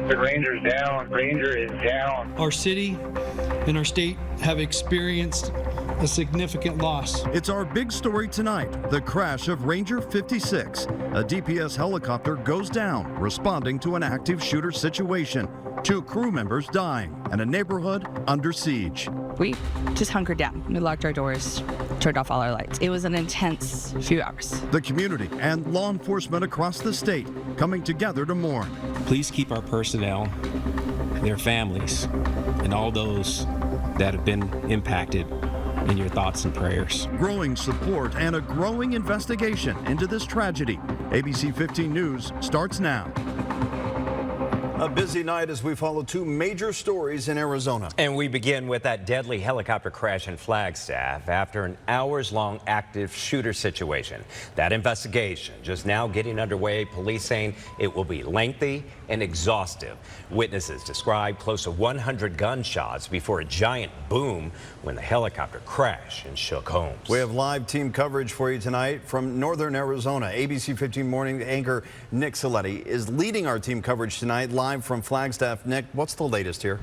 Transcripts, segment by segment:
The Ranger's down. Ranger is down. Our city and our state have experienced a significant loss. It's our big story tonight. The crash of Ranger 56. A DPS helicopter goes down, responding to an active shooter situation. 2 crew members dying and a neighborhood under siege. We just hunkered down. We locked our doors, turned off all our lights. It was an intense few hours. The community and law enforcement across the state coming together to mourn. Please keep our personnel, their families, and all those that have been impacted in your thoughts and prayers. Growing support and a growing investigation into this tragedy. ABC 15 News starts now. A busy night as we follow 2 major stories in Arizona. And we begin with that deadly helicopter crash in Flagstaff after an hours-long active shooter situation. That investigation just now getting underway, police saying it will be lengthy and exhaustive. Witnesses describe close to 100 gunshots before a giant boom when the helicopter crashed and shook homes. We have live team coverage for you tonight from northern Arizona. ABC 15 morning anchor Nick Saletti is leading our team coverage tonight live from Flagstaff. Nick, what's the latest here?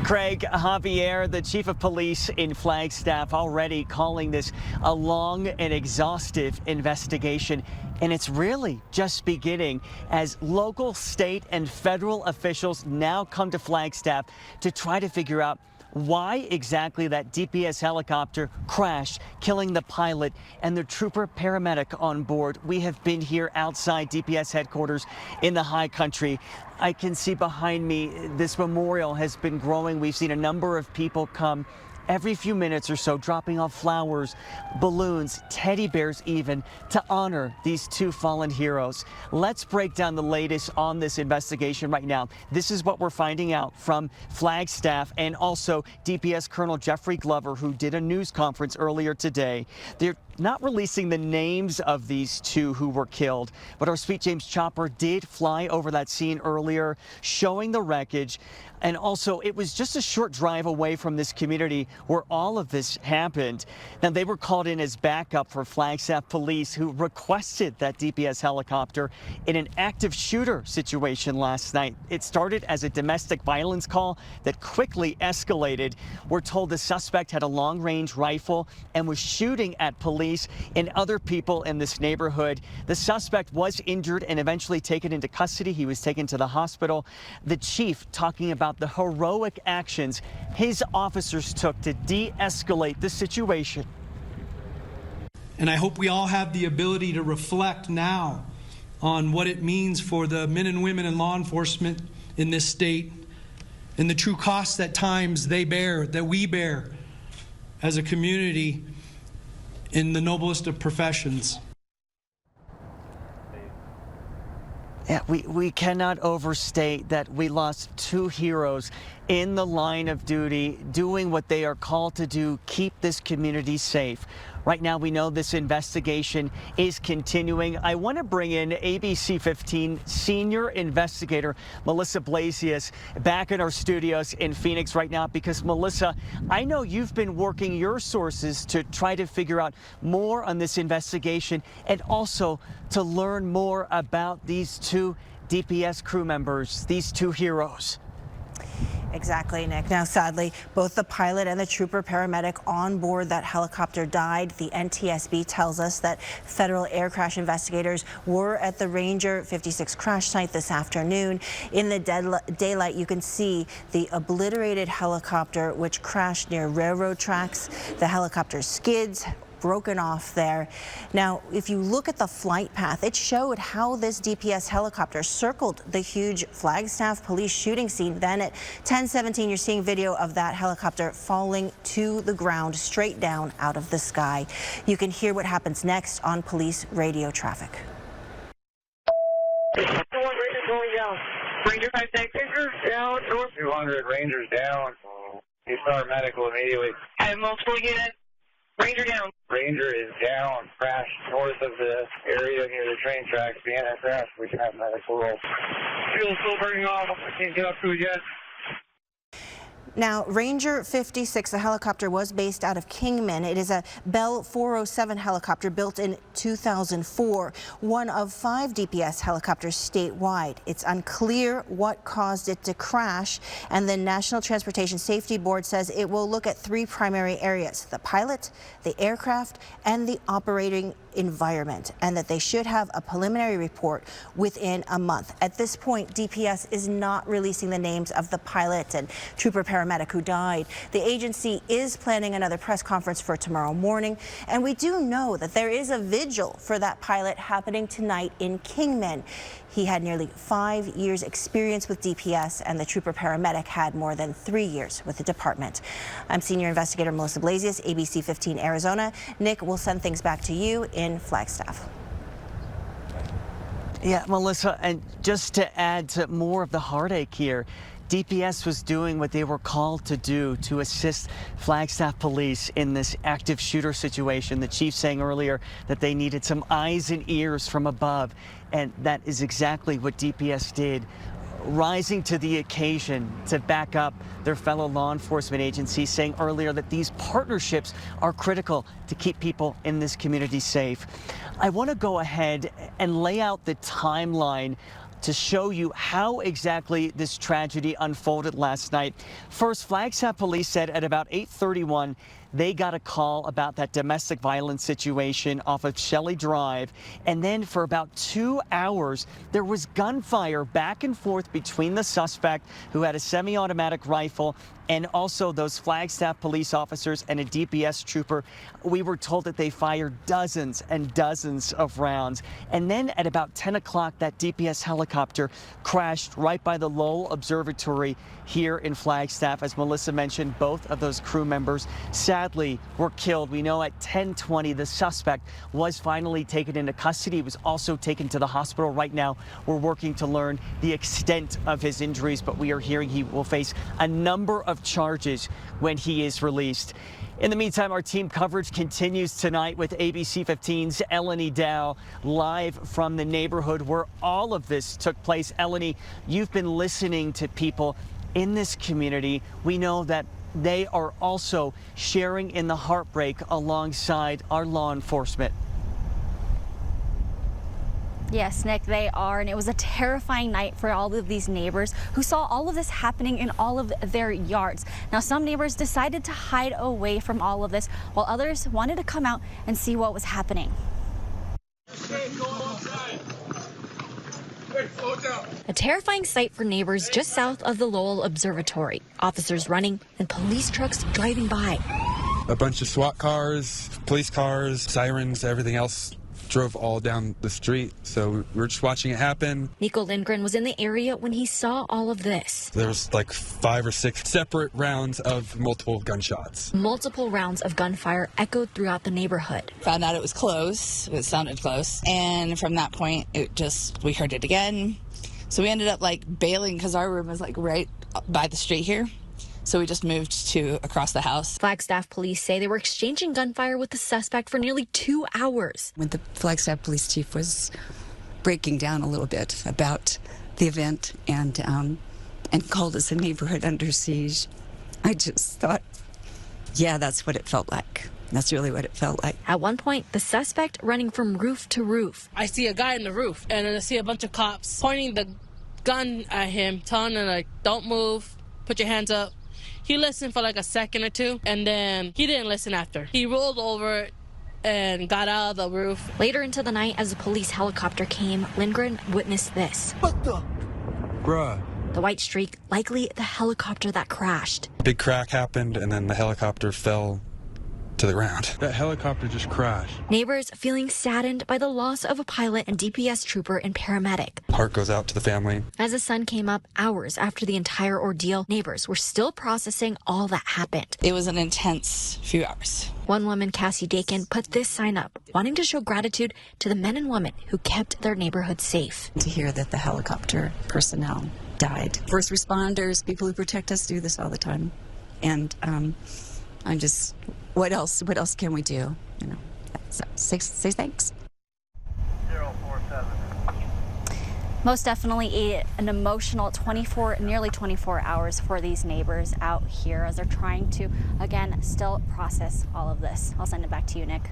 Craig, Javier, the chief of police in Flagstaff, already calling this a long and exhaustive investigation. And it's really just beginning as local, state, and federal officials now come to Flagstaff to try to figure out why exactly that DPS helicopter crashed, killing the pilot and the trooper paramedic on board. We have been here outside DPS headquarters in the high country. I can see behind me this memorial has been growing. We've seen a number of people come every few minutes or so, dropping off flowers, balloons, teddy bears even, to honor these 2 fallen heroes. Let's break down the latest on this investigation right now. This is what we're finding out from Flagstaff and also DPS Colonel Jeffrey Glover, who did a news conference earlier today. They're not releasing the names of these 2 who were killed, but our Sweet James chopper did fly over that scene earlier, showing the wreckage. And also, it was just a short drive away from this community where all of this happened. Now, they were called in as backup for Flagstaff police, who requested that DPS helicopter in an active shooter situation last night. It started as a domestic violence call that quickly escalated. We're told the suspect had a long-range rifle and was shooting at police and other people in this neighborhood. The suspect was injured and eventually taken into custody. He was taken to the hospital. The chief talking about the heroic actions his officers took to de-escalate the situation. And I hope we all have the ability to reflect now on what it means for the men and women in law enforcement in this state and the true costs at times they bear, that we bear as a community in the noblest of professions. Yeah, we cannot overstate that we lost 2 heroes in the line of duty, doing what they are called to do, keep this community safe. Right now, we know this investigation is continuing. I want to bring in ABC 15 senior investigator Melissa Blasius back in our studios in Phoenix right now, because Melissa, I know you've been working your sources to try to figure out more on this investigation and also to learn more about these 2 DPS crew members, these 2 heroes. Exactly, Nick. Now, sadly, both the pilot and the trooper paramedic on board that helicopter died. The NTSB tells us that federal air crash investigators were at the Ranger 56 crash site this afternoon. In the daylight, you can see the obliterated helicopter, which crashed near railroad tracks. The helicopter skids, broken off there. Now, if you look at the flight path, it showed how this DPS helicopter circled the huge Flagstaff police shooting scene. Then at 10:17, you're seeing video of that helicopter falling to the ground, straight down out of the sky. You can hear what happens next on police radio traffic. Ranger going down. Ranger 56 down. 200 Rangers down. You start medical immediately. I have multiple units. Ranger down. Ranger is down. Crashed north of the area near the train tracks. The NSF. We can have medical roll. Fuel still burning off. I can't get up to it yet. Now, Ranger 56, the helicopter, was based out of Kingman. It is a Bell 407 helicopter built in 2004, one of 5 DPS helicopters statewide. It's unclear what caused it to crash, and the National Transportation Safety Board says it will look at 3 primary areas: the pilot, the aircraft, and the operating environment, and that they should have a preliminary report within a month. At this point, DPS is not releasing the names of the pilot and trooper paramedic who died. The agency is planning another press conference for tomorrow morning, and we do know that there is a vigil for that pilot happening tonight in Kingman. He had nearly 5 years experience with DPS, and the trooper paramedic had more than 3 years with the department. I'm Senior Investigator Melissa Blasius, ABC 15 Arizona. Nick, we'll send things back to you in Flagstaff. Yeah, Melissa, and just to add to more of the heartache here, DPS was doing what they were called to do to assist Flagstaff police in this active shooter situation. The chief saying earlier that they needed some eyes and ears from above, and that is exactly what DPS did, rising to the occasion to back up their fellow law enforcement agencies, saying earlier that these partnerships are critical to keep people in this community safe. I want to go ahead and lay out the timeline to show you how exactly this tragedy unfolded last night. First, Flagstaff police said at about 8:31, they got a call about that domestic violence situation off of Shelley Drive. And then for about 2 hours, there was gunfire back and forth between the suspect, who had a semi-automatic rifle, and also those Flagstaff police officers and a DPS trooper. We were told that they fired dozens and dozens of rounds. And then at about 10 o'clock, that DPS helicopter crashed right by the Lowell Observatory here in Flagstaff. As Melissa mentioned, both of those crew members sadly were killed. We know at 10:20, the suspect was finally taken into custody. He was also taken to the hospital. Right now, we're working to learn the extent of his injuries, but we are hearing he will face a number of charges when he is released. In the meantime, our team coverage continues tonight with ABC 15's Eleni Dow live from the neighborhood where all of this took place. Eleni, you've been listening to people in this community. We know that they are also sharing in the heartbreak alongside our law enforcement. Yes, Nick, they are, and it was a terrifying night for all of these neighbors who saw all of this happening in all of their yards. Now, some neighbors decided to hide away from all of this, while others wanted to come out and see what was happening. A terrifying sight for neighbors just south of the Lowell Observatory. Officers running and police trucks driving by. A bunch of SWAT cars, police cars, sirens, everything else drove all down the street, so we were just watching it happen. Nico Lindgren was in the area when he saw all of this. There was like 5 or 6 separate rounds of multiple gunshots. Multiple rounds of gunfire echoed throughout the neighborhood. Found out it was close. It sounded close. And from that point, we heard it again. So we ended up like bailing because our room is like right by the street here. So we just moved to across the house. Flagstaff police say they were exchanging gunfire with the suspect for nearly 2 hours. When the Flagstaff police chief was breaking down a little bit about the event and called us a neighborhood under siege, I just thought, yeah, that's what it felt like. That's really what it felt like. At one point, the suspect running from roof to roof. I see a guy on the roof, and then I see a bunch of cops pointing the gun at him, telling him, like, don't move, put your hands up. He listened for like a second or two, and then he didn't listen after. He rolled over and got out of the roof. Later into the night, as a police helicopter came, Lindgren witnessed this. What the? Bruh. The white streak, likely the helicopter that crashed. Big crack happened, and then the helicopter fell to the ground. That helicopter just crashed. Neighbors feeling saddened by the loss of a pilot and DPS trooper and paramedic. Heart goes out to the family. As the sun came up hours after the entire ordeal, neighbors were still processing all that happened. It was an intense few hours. One woman, Cassie Dakin, put this sign up, wanting to show gratitude to the men and women who kept their neighborhood safe. To hear that the helicopter personnel died. First responders, people who protect us do this all the time. And I'm just, what else can we do? You know, so say thanks. 047. Most definitely an emotional nearly 24 hours for these neighbors out here as they're trying to, again, still process all of this. I'll send it back to you, Nick.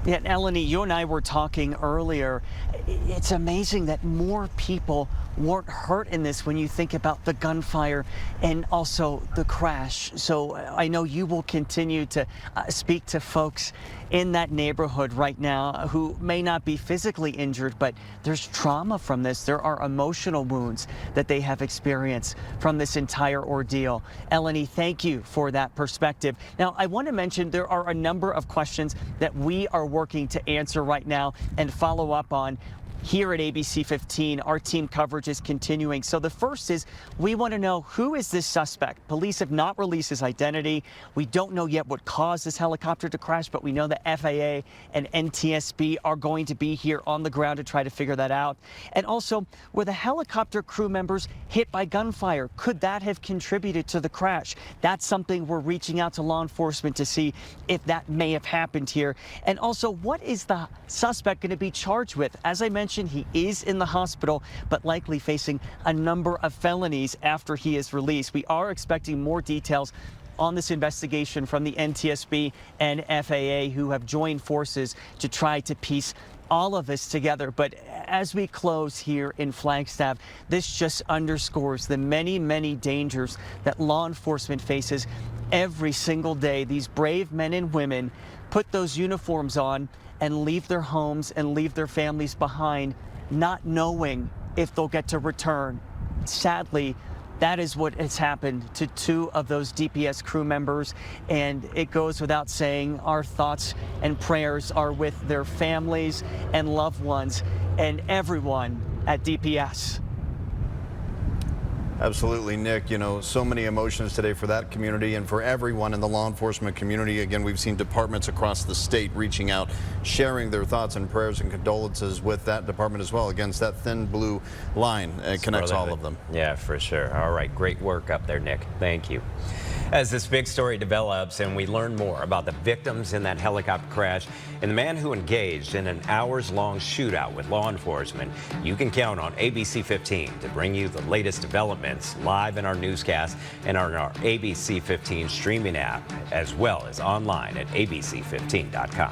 Yeah, Eleni, you and I were talking earlier. It's amazing that more people weren't hurt in this when you think about the gunfire and also the crash. So I know you will continue to speak to folks in that neighborhood right now who may not be physically injured, but there's trauma from this. There are emotional wounds that they have experienced from this entire ordeal. Eleni, thank you for that perspective. Now, I want to mention there are a number of questions that we are working to answer right now and follow up on. Here at ABC 15, our team coverage is continuing. So the first is we want to know, who is this suspect? Police have not released his identity. We don't know yet what caused this helicopter to crash, but we know the FAA and NTSB are going to be here on the ground to try to figure that out. And also, were the helicopter crew members hit by gunfire? Could that have contributed to the crash? That's something we're reaching out to law enforcement to see if that may have happened here. And also, what is the suspect going to be charged with? As I mentioned, he is in the hospital, but likely facing a number of felonies after he is released. We are expecting more details on this investigation from the NTSB and FAA, who have joined forces to try to piece all of this together. But as we close here in Flagstaff, this just underscores the many, many dangers that law enforcement faces every single day. These brave men and women put those uniforms on and leave their homes and leave their families behind, not knowing if they'll get to return. Sadly, that is what has happened to two of those DPS crew members, and it goes without saying, our thoughts and prayers are with their families and loved ones and everyone at DPS. Absolutely, Nick. You know, so many emotions today for that community and for everyone in the law enforcement community. Again, we've seen departments across the state reaching out, sharing their thoughts and prayers and condolences with that department as well. Against that thin blue line, it connects all of them. Yeah, for sure. All right, great work up there, Nick. Thank you. As this big story develops and we learn more about the victims in that helicopter crash and the man who engaged in an hours-long shootout with law enforcement, you can count on ABC 15 to bring you the latest developments live in our newscast and on our ABC 15 streaming app, as well as online at abc15.com.